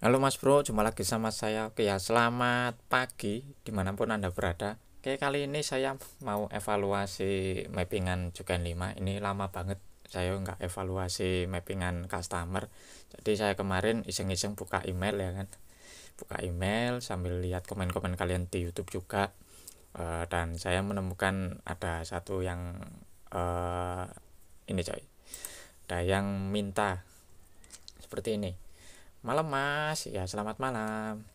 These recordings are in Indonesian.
Halo Mas Bro, jumpa lagi sama saya. Oke ya, selamat pagi dimanapun Anda berada. Oke, kali ini saya mau evaluasi mappingan Juken 5. Ini lama banget saya nggak evaluasi mappingan customer. Jadi saya kemarin iseng-iseng buka email ya kan. Buka email sambil lihat komen-komen kalian di YouTube juga. Dan saya menemukan ada satu yang ini coy. Ada yang minta seperti ini. Malam Mas, ya selamat malam.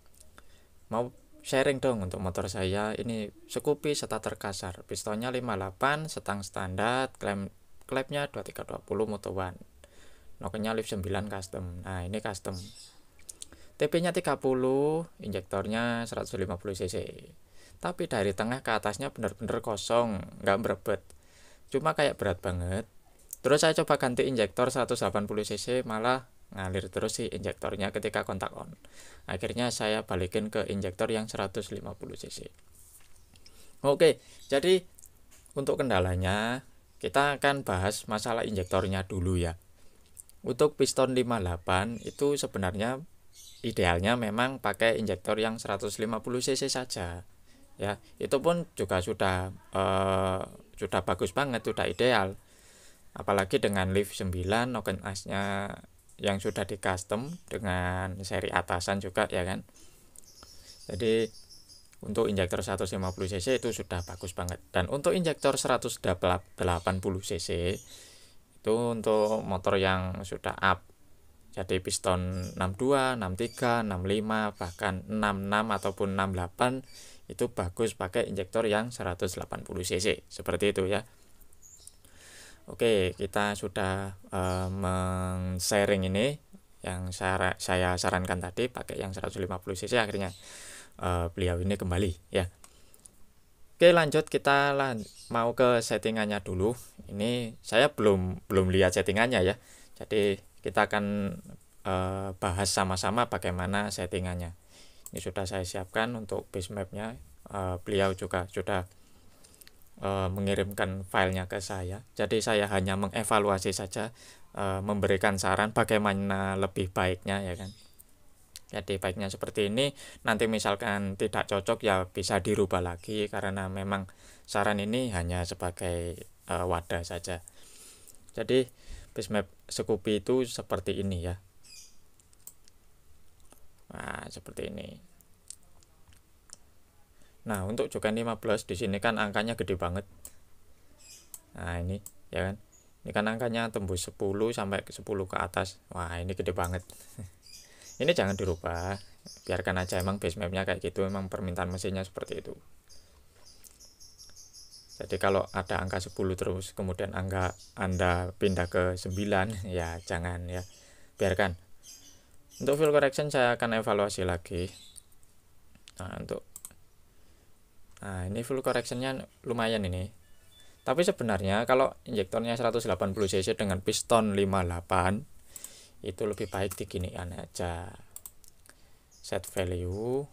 Mau sharing dong untuk motor saya. Ini Scoopy starter kasar. Pistonnya 58, setang standar, klepnya 2320 Moto One. Nokenya lift 9 custom. Nah, ini custom. TP-nya 30, injektornya 150 cc. Tapi dari tengah ke atasnya benar-benar kosong, nggak berebet. Cuma kayak berat banget. Terus saya coba ganti injektor 180 cc, malah ngalir terus sih injektornya ketika kontak on. Akhirnya saya balikin ke injektor yang 150 cc. Oke, jadi untuk kendalanya kita akan bahas masalah injektornya dulu ya. Untuk piston 58 itu sebenarnya idealnya memang pakai injektor yang 150 cc saja. Ya, itu pun juga sudah bagus banget, sudah ideal. Apalagi dengan lift 9 noken asnya yang sudah di custom dengan seri atasan juga ya kan. Jadi untuk injektor 150 cc itu sudah bagus banget. Dan untuk injektor 180 cc itu untuk motor yang sudah up. Jadi piston 62, 63, 65, bahkan 66 ataupun 68 itu bagus pakai injektor yang 180 cc. Seperti itu ya. Oke, kita sudah men-sharing ini yang saya sarankan tadi pakai yang 150 cc, akhirnya beliau ini kembali ya. Oke, lanjut kita mau ke settingannya dulu. Ini saya belum lihat settingannya ya. Jadi kita akan bahas sama-sama bagaimana settingannya. Ini sudah saya siapkan untuk base mapnya. Beliau juga sudah mengirimkan filenya ke saya. Jadi saya hanya mengevaluasi saja, memberikan saran bagaimana lebih baiknya ya kan. Jadi baiknya seperti ini. Nanti misalkan tidak cocok ya bisa dirubah lagi, karena memang saran ini hanya sebagai wadah saja. Jadi base map Scoopy itu seperti ini ya. Nah, seperti ini. Nah, untuk Juken 15 di sini kan angkanya gede banget. Nah, ini ya kan. Ini kan angkanya tembus 10 sampai ke 10 ke atas. Wah, ini gede banget. Ini jangan dirubah. Biarkan aja, emang base mapnya kayak gitu, emang permintaan mesinnya seperti itu. Jadi kalau ada angka 10 terus kemudian angka Anda pindah ke 9, ya jangan ya. Biarkan. Untuk fuel correction saya akan evaluasi lagi. Nah, ini full correctionnya lumayan ini. Tapi sebenarnya kalau injektornya 180 cc dengan piston 58 itu lebih baik diginikan aja. Set value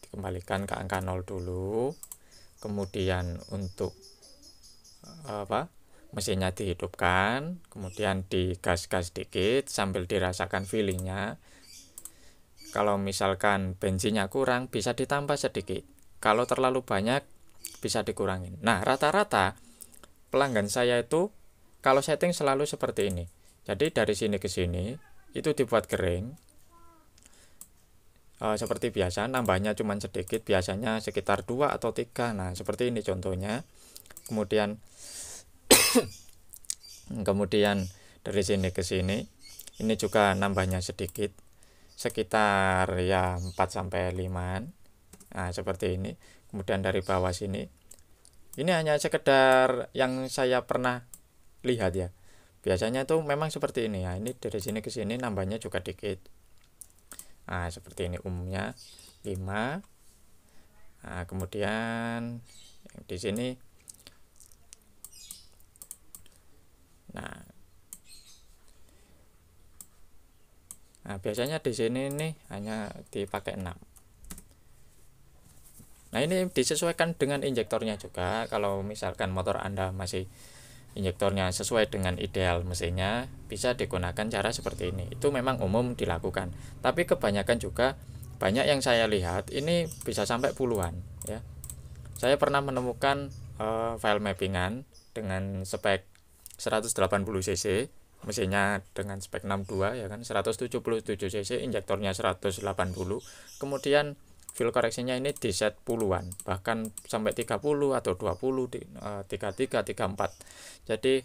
dikembalikan ke angka 0 dulu. Kemudian untuk mesinnya dihidupkan, kemudian digas-gas sedikit sambil dirasakan feelingnya. Kalau misalkan bensinnya kurang bisa ditambah sedikit. Kalau terlalu banyak bisa dikurangin. Nah, rata-rata pelanggan saya itu kalau setting selalu seperti ini. Jadi dari sini ke sini itu dibuat kering. Seperti biasa, nambahnya cuma sedikit, biasanya sekitar 2 atau 3. Nah, seperti ini contohnya. Kemudian dari sini ke sini ini juga nambahnya sedikit, sekitar ya 4 sampai 5. Nah, seperti ini. Kemudian dari bawah sini ini hanya sekedar yang saya pernah lihat ya. Biasanya itu memang seperti ini ya. Ini dari sini ke sini nambahnya juga dikit. Nah, seperti ini umumnya 5. Nah, kemudian yang di sini. Nah, biasanya di sini nih hanya dipakai 6. Nah, ini disesuaikan dengan injektornya juga. Kalau misalkan motor Anda masih injektornya sesuai dengan ideal mesinnya, bisa digunakan cara seperti ini. Itu memang umum dilakukan, tapi kebanyakan juga banyak yang saya lihat ini bisa sampai puluhan ya. Saya pernah menemukan file mappingan dengan spek 180 cc, mesinnya dengan spek 62 ya kan, 177 cc, injektornya 180, kemudian fuel koreksinya ini di set puluhan, bahkan sampai 30 atau 20, 33, 34. Jadi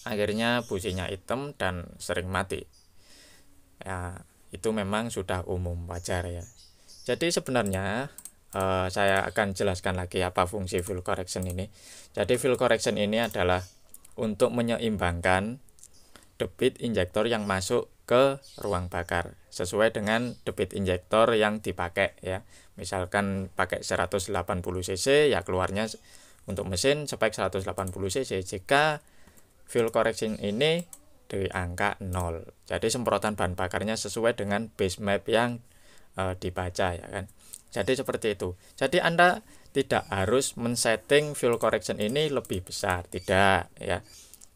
akhirnya businya hitam dan sering mati ya. Itu memang sudah umum, wajar ya. Jadi sebenarnya saya akan jelaskan lagi apa fungsi fuel correction ini. Jadi fuel correction ini adalah untuk menyeimbangkan debit injektor yang masuk ke ruang bakar sesuai dengan debit injektor yang dipakai ya. Misalkan pakai 180 cc ya keluarnya untuk mesin spek 180 cc. Jika fuel correction ini di angka 0, jadi semprotan bahan bakarnya sesuai dengan base map yang dibaca ya kan. Jadi seperti itu. Jadi Anda tidak harus men-setting fuel correction ini lebih besar, tidak ya.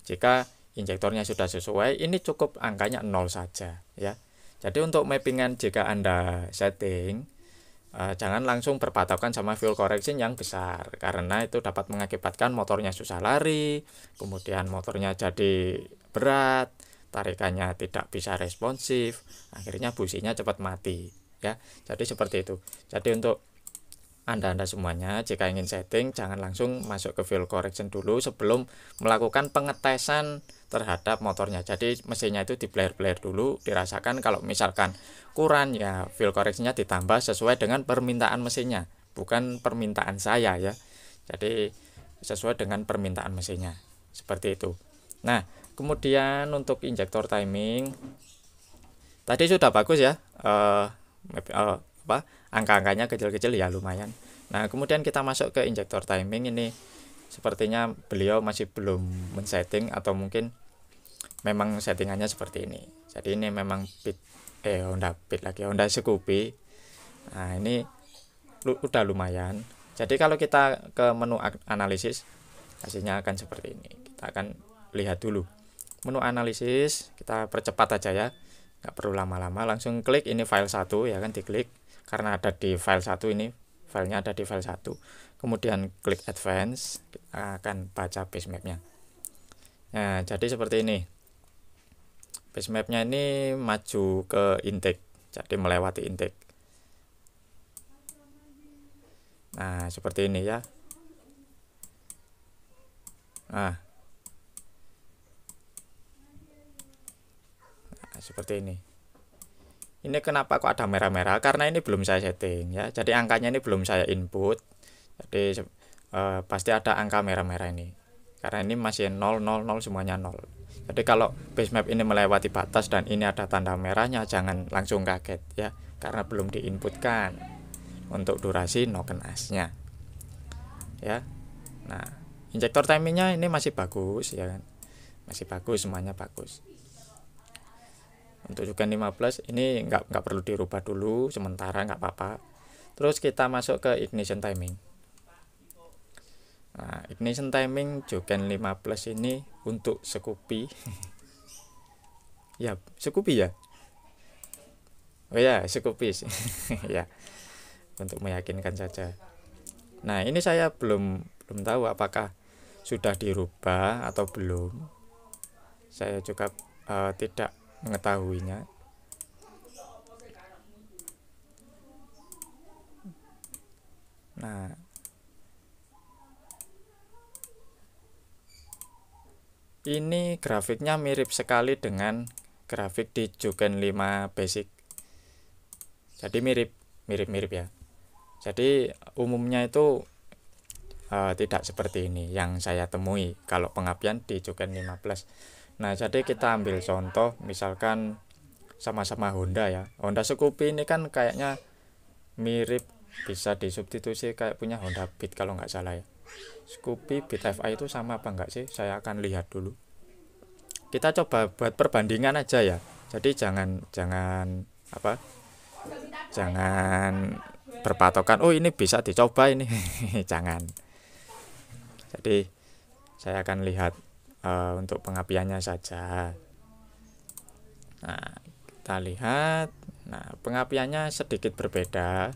Jika injektornya sudah sesuai, ini cukup angkanya 0 saja ya. Jadi untuk mappingan jika Anda setting, jangan langsung berpatokan sama fuel correction yang besar, karena itu dapat mengakibatkan motornya susah lari, kemudian motornya jadi berat, tarikannya tidak bisa responsif, akhirnya businya cepat mati ya. Jadi seperti itu. Jadi untuk Anda semuanya jika ingin setting, jangan langsung masuk ke fuel correction dulu sebelum melakukan pengetesan terhadap motornya. Jadi mesinnya itu di blare-blare dulu, dirasakan. Kalau misalkan kurang ya fuel correctionnya ditambah sesuai dengan permintaan mesinnya, bukan permintaan saya ya. Jadi sesuai dengan permintaan mesinnya, seperti itu. Nah kemudian untuk injektor timing tadi sudah bagus ya, angka-angkanya kecil-kecil ya lumayan. Nah kemudian kita masuk ke injektor timing. Ini sepertinya beliau masih belum men-setting, atau mungkin memang settingannya seperti ini. Jadi ini memang Honda Scoopy. Nah ini udah lumayan. Jadi kalau kita ke menu analisis, hasilnya akan seperti ini. Kita akan lihat dulu menu analisis, kita percepat aja ya, nggak perlu lama-lama, langsung klik ini file 1 ya kan, diklik karena ada di file 1, ini filenya ada di file 1, kemudian klik advance, kita akan baca base mapnya. Nah jadi seperti ini, base mapnya ini maju ke intake, jadi melewati intake. Nah seperti ini ya. Nah seperti ini. Ini kenapa kok ada merah-merah? Karena ini belum saya setting ya. Jadi angkanya ini belum saya input. Jadi pasti ada angka merah-merah ini. Karena ini masih 0, 0, 0, semuanya 0. Jadi kalau base map ini melewati batas dan ini ada tanda merahnya, jangan langsung kaget ya. Karena belum diinputkan untuk durasi noken asnya. Ya. Nah, injektor timingnya ini masih bagus ya kan. Masih bagus, semuanya bagus. Untuk juga 15 ini nggak perlu dirubah dulu sementara, nggak apa-apa. Terus kita masuk ke ignition timing. Nah ignition timing Juken 15 ini untuk Scoopy ya Scoopy ya, oh ya Scoopy ya, untuk meyakinkan saja. Nah ini saya belum tahu apakah sudah dirubah atau belum, saya juga tidak mengetahuinya. Nah ini grafiknya mirip sekali dengan grafik di Juken 5 Basic, jadi mirip ya. Jadi umumnya itu tidak seperti ini yang saya temui kalau pengapian di Juken 15. Nah jadi kita ambil contoh, misalkan sama-sama Honda ya, Honda Scoopy ini kan kayaknya mirip, bisa disubstitusi kayak punya Honda Beat kalau nggak salah ya. Scoopy Beat FI itu sama apa enggak sih, saya akan lihat dulu. Kita coba buat perbandingan aja ya, jadi jangan berpatokan oh ini bisa dicoba ini jangan. Jadi saya akan lihat untuk pengapiannya saja. Nah, kita lihat. Nah, pengapiannya sedikit berbeda.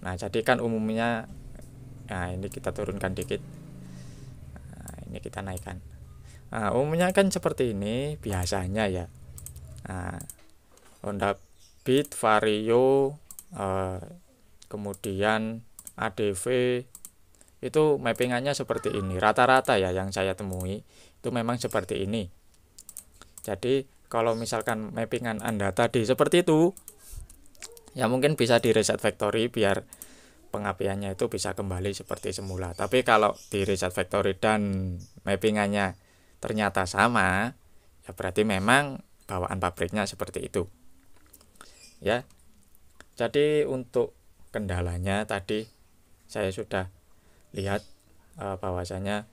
Nah, jadi kan umumnya, nah ini kita turunkan dikit. Nah, ini kita naikkan. Nah, umumnya kan seperti ini biasanya ya. Nah, Honda Beat, Vario, kemudian ADV itu mappingannya seperti ini. Rata-rata ya yang saya temui itu memang seperti ini. Jadi kalau misalkan mappingan Anda tadi seperti itu, ya mungkin bisa di reset factory biar pengapiannya itu bisa kembali seperti semula. Tapi kalau di reset factory dan mappingannya ternyata sama, ya berarti memang bawaan pabriknya seperti itu. Ya. Jadi untuk kendalanya tadi saya sudah lihat bahwasanya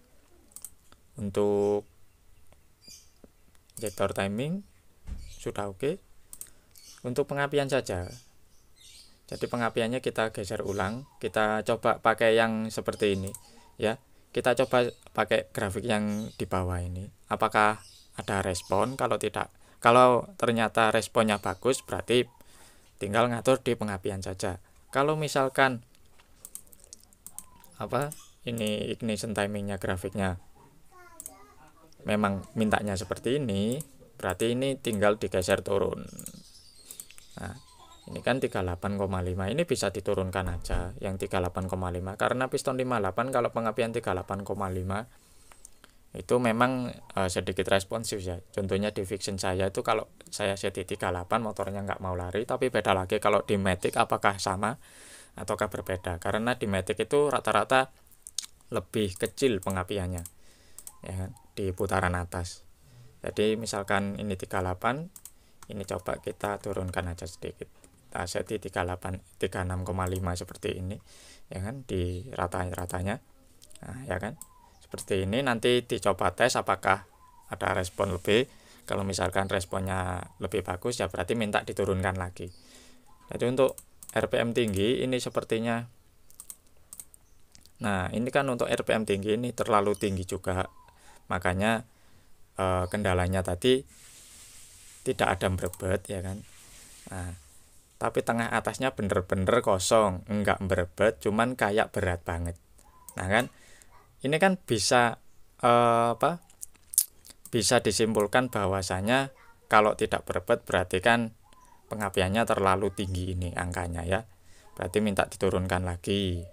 untuk injektor timing sudah oke. Untuk pengapian saja. Jadi pengapiannya kita geser ulang, kita coba pakai yang seperti ini ya. Kita coba pakai grafik yang di bawah ini. Apakah ada respon? Kalau tidak, kalau ternyata responnya bagus, berarti tinggal ngatur di pengapian saja. Kalau misalkan ini ignition timingnya grafiknya memang mintanya seperti ini, berarti ini tinggal digeser turun. Nah, ini kan 38,5, ini bisa diturunkan aja yang 38,5 karena piston 58 kalau pengapian 38,5 itu memang sedikit responsif ya. Contohnya di Vixen saya itu kalau saya set di 38 motornya nggak mau lari, tapi beda lagi kalau di Matic apakah sama ataukah berbeda, karena di Matic itu rata-rata lebih kecil pengapiannya ya kan, di putaran atas. Jadi misalkan ini 38, ini coba kita turunkan aja sedikit, kita set di 36,5 seperti ini ya kan, di rata-ratanya. Nah ya kan, seperti ini. Nanti dicoba tes apakah ada respon lebih. Kalau misalkan responnya lebih bagus ya berarti minta diturunkan lagi. Jadi untuk RPM tinggi ini sepertinya, nah ini kan untuk RPM tinggi ini terlalu tinggi juga, makanya kendalanya tadi tidak ada berbet ya kan. Nah, tapi tengah atasnya bener-bener kosong, enggak berbet, cuman kayak berat banget. Nah kan ini kan bisa bisa disimpulkan bahwasanya kalau tidak berbet berarti kan pengapiannya terlalu tinggi ini angkanya ya, berarti minta diturunkan lagi.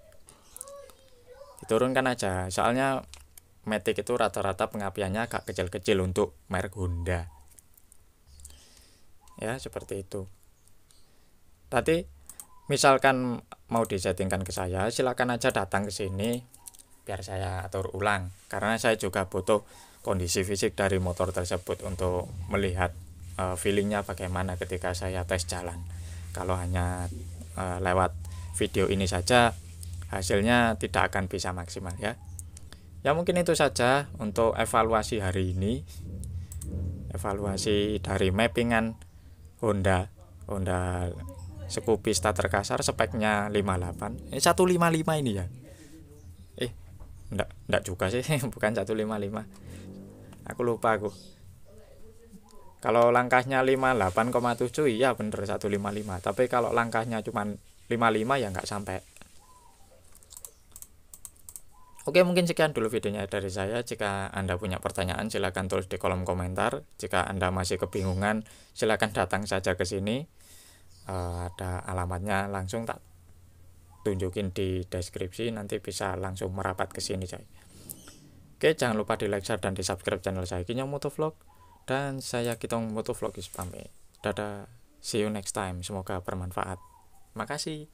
Diturunkan aja, soalnya Matic itu rata-rata pengapiannya agak kecil-kecil untuk merek Honda ya, seperti itu. Tadi misalkan mau disettingkan ke saya, silakan aja datang ke sini biar saya atur ulang, karena saya juga butuh kondisi fisik dari motor tersebut untuk melihat feelingnya bagaimana ketika saya tes jalan. Kalau hanya lewat video ini saja hasilnya tidak akan bisa maksimal ya. Ya mungkin itu saja untuk evaluasi hari ini, evaluasi dari mappingan Honda Scoopy starter kasar, speknya 58. 155 ini ya. Enggak juga sih, bukan 155. Aku lupa aku. Kalau langkahnya 58,7 iya bener 155, tapi kalau langkahnya cuma 55 ya nggak sampai. Oke, mungkin sekian dulu videonya dari saya. Jika Anda punya pertanyaan silahkan tulis di kolom komentar. Jika Anda masih kebingungan silahkan datang saja ke sini. Ada alamatnya, langsung tak tunjukin di deskripsi, nanti bisa langsung merapat ke sini coy. Oke, jangan lupa di like, share, dan di subscribe channel saya Kinyong Motovlog, dan saya Kitong Motovlogis pamit. Dadah, see you next time, semoga bermanfaat. Makasih.